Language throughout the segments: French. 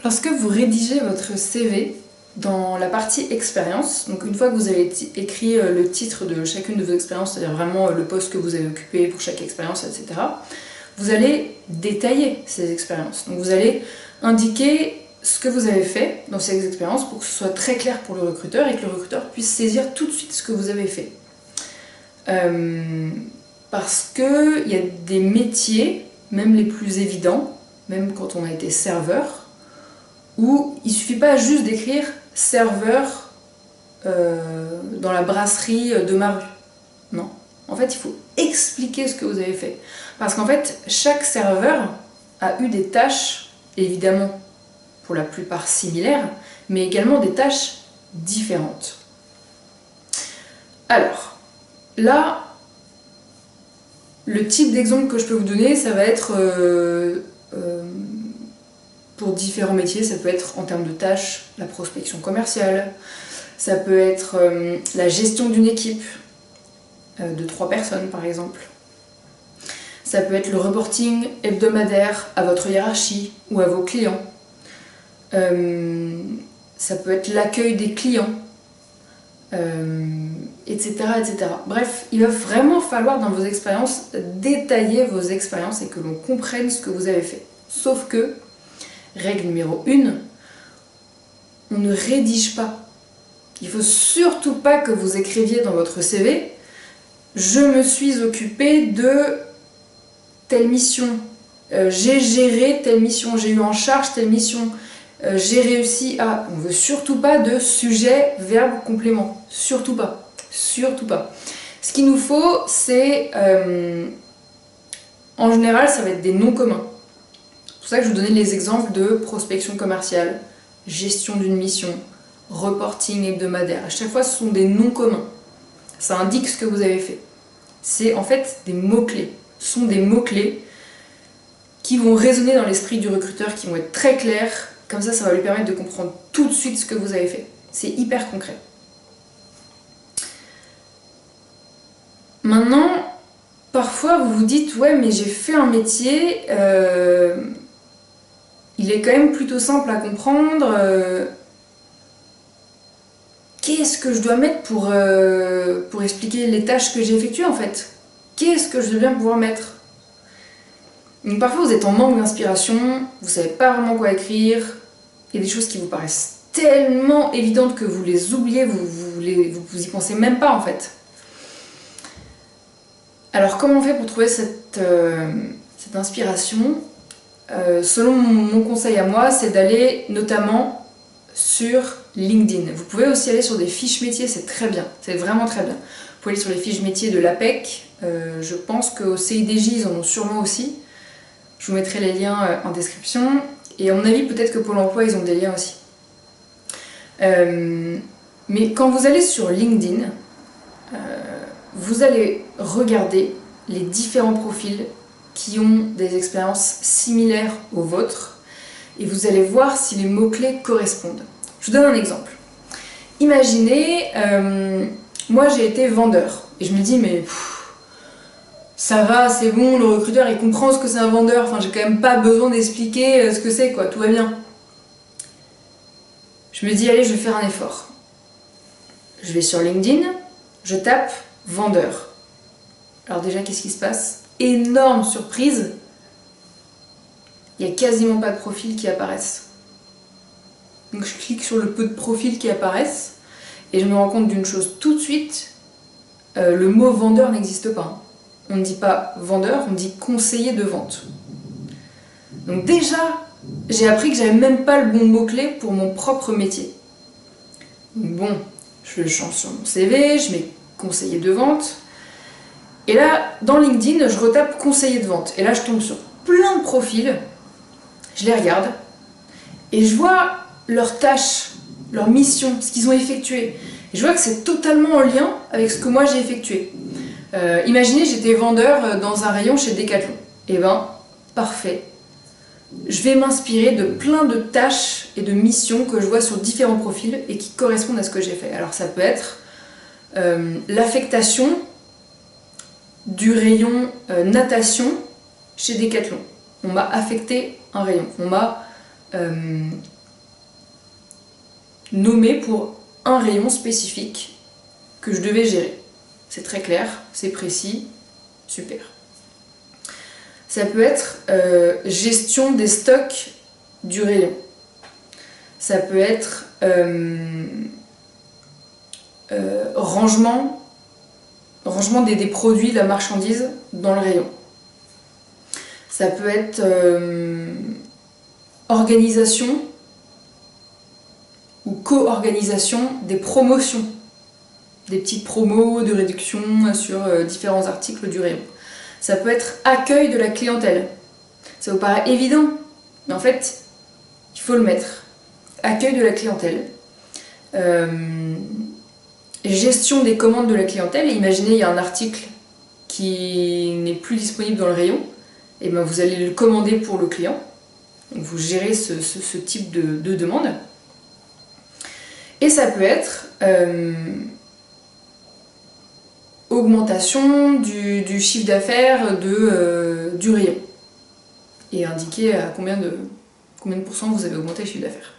Lorsque vous rédigez votre CV, dans la partie expérience, donc une fois que vous avez écrit le titre de chacune de vos expériences, c'est-à-dire vraiment le poste que vous avez occupé pour chaque expérience, etc., vous allez détailler ces expériences. Donc vous allez indiquer ce que vous avez fait dans ces expériences pour que ce soit très clair pour le recruteur et que le recruteur puisse saisir tout de suite ce que vous avez fait. Parce qu'il y a des métiers, même les plus évidents, même quand on a été serveur, où il ne suffit pas juste d'écrire serveur dans la brasserie de ma rue. Non. En fait, il faut expliquer ce que vous avez fait. Parce qu'en fait, chaque serveur a eu des tâches, évidemment, pour la plupart similaires, mais également des tâches différentes. Alors, là, le type d'exemple que je peux vous donner, ça va être pour différents métiers. Ça peut être en termes de tâches, la prospection commerciale, ça peut être la gestion d'une équipe de 3 personnes par exemple. Ça peut être le reporting hebdomadaire à votre hiérarchie ou à vos clients. Ça peut être l'accueil des clients, etc., etc. Bref, il va vraiment falloir dans vos expériences détailler vos expériences et que l'on comprenne ce que vous avez fait. Sauf que, règle numéro 1, on ne rédige pas. Il ne faut surtout pas que vous écriviez dans votre CV « Je me suis occupé de telle mission, j'ai géré telle mission, j'ai eu en charge telle mission, j'ai réussi à... » On ne veut surtout pas de sujet, verbe, complément. Surtout pas. Surtout pas. Ce qu'il nous faut, c'est... en général, ça va être des noms communs. C'est pour ça que je vous donnais les exemples de prospection commerciale, gestion d'une mission, reporting hebdomadaire. À chaque fois, ce sont des noms communs. Ça indique ce que vous avez fait. C'est en fait des mots-clés. Ce sont des mots-clés qui vont résonner dans l'esprit du recruteur, qui vont être très clairs. Comme ça va lui permettre de comprendre tout de suite ce que vous avez fait. C'est hyper concret. Maintenant, parfois vous vous dites « Ouais, mais j'ai fait un métier, il est quand même plutôt simple à comprendre. Qu'est-ce que je dois mettre pour expliquer les tâches que j'ai effectuées en fait? Qu'est-ce que je dois bien pouvoir mettre ?» Donc parfois vous êtes en manque d'inspiration, vous ne savez pas vraiment quoi écrire, il y a des choses qui vous paraissent tellement évidentes que vous les oubliez, vous y pensez même pas en fait. Alors comment on fait pour trouver cette inspiration? Selon mon conseil à moi, c'est d'aller notamment sur LinkedIn. Vous pouvez aussi aller sur des fiches métiers, c'est très bien, c'est vraiment très bien. Vous pouvez aller sur les fiches métiers de l'APEC, je pense qu'au CIDJ ils en ont sûrement aussi. Je vous mettrai les liens en description. Et à mon avis, peut-être que Pôle emploi, ils ont des liens aussi. Mais quand vous allez sur LinkedIn, vous allez regarder les différents profils qui ont des expériences similaires aux vôtres et vous allez voir si les mots-clés correspondent. Je vous donne un exemple. Imaginez, moi j'ai été vendeur et je me dis mais ça va, c'est bon, le recruteur il comprend ce que c'est un vendeur, enfin j'ai quand même pas besoin d'expliquer ce que c'est quoi, tout va bien. Je me dis allez, je vais faire un effort. Je vais sur LinkedIn, je tape vendeur. Alors déjà qu'est-ce qui se passe? Énorme surprise, il n'y a quasiment pas de profils qui apparaissent. Donc je clique sur le peu de profils qui apparaissent et je me rends compte d'une chose tout de suite, le mot vendeur n'existe pas. On ne dit pas vendeur, on dit conseiller de vente. Donc déjà, j'ai appris que j'avais même pas le bon mot-clé pour mon propre métier. Donc bon, je le change sur mon CV, je mets conseiller de vente. Et là, dans LinkedIn, je retape conseiller de vente. Et là, je tombe sur plein de profils, je les regarde, et je vois leurs tâches, leurs missions, ce qu'ils ont effectué. Et je vois que c'est totalement en lien avec ce que moi j'ai effectué. Imaginez, j'étais vendeur dans un rayon chez Decathlon. Et ben, parfait. Je vais m'inspirer de plein de tâches et de missions que je vois sur différents profils et qui correspondent à ce que j'ai fait. Alors ça peut être l'affectation du rayon natation chez Decathlon. On m'a affecté un rayon. On m'a nommé pour un rayon spécifique que je devais gérer. C'est très clair, c'est précis, super. Ça peut être gestion des stocks du rayon. Ça peut être rangement des produits, de la marchandise dans le rayon. Ça peut être organisation ou co-organisation des promotions. Des petites promos de réduction sur différents articles du rayon. Ça peut être accueil de la clientèle. Ça vous paraît évident, mais en fait, il faut le mettre. Accueil de la clientèle. Gestion des commandes de la clientèle. Imaginez, il y a un article qui n'est plus disponible dans le rayon. Et bien vous allez le commander pour le client. Donc vous gérez ce type de demande. Et ça peut être augmentation du chiffre d'affaires du rayon. Et indiquer à combien de pourcents vous avez augmenté le chiffre d'affaires.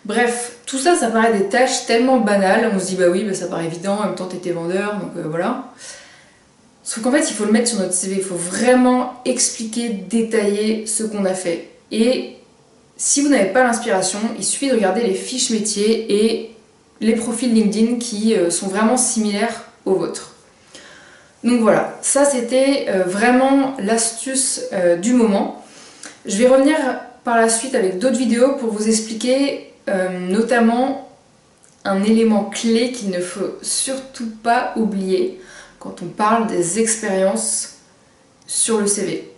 Bref, tout ça, ça paraît des tâches tellement banales. On se dit bah oui, bah ça paraît évident, en même temps t'étais vendeur, donc voilà. Sauf qu'en fait, il faut le mettre sur notre CV, il faut vraiment expliquer, détailler ce qu'on a fait. Et si vous n'avez pas l'inspiration, il suffit de regarder les fiches métiers et les profils LinkedIn qui sont vraiment similaires aux vôtres. Donc voilà, ça c'était vraiment l'astuce du moment. Je vais revenir par la suite avec d'autres vidéos pour vous expliquer notamment un élément clé qu'il ne faut surtout pas oublier quand on parle des expériences sur le CV.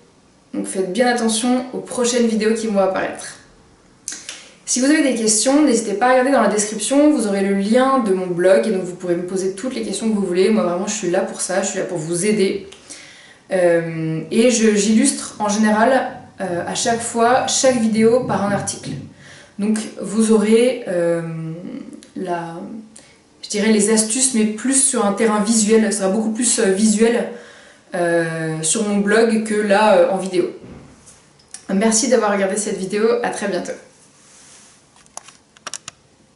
Donc faites bien attention aux prochaines vidéos qui vont apparaître. Si vous avez des questions, n'hésitez pas à regarder dans la description, vous aurez le lien de mon blog et donc vous pourrez me poser toutes les questions que vous voulez. Moi vraiment je suis là pour ça, je suis là pour vous aider. Et j'illustre en général à chaque fois, chaque vidéo par un article. Donc vous aurez je dirais les astuces, mais plus sur un terrain visuel, ça sera beaucoup plus visuel sur mon blog que là en vidéo. Merci d'avoir regardé cette vidéo, à très bientôt.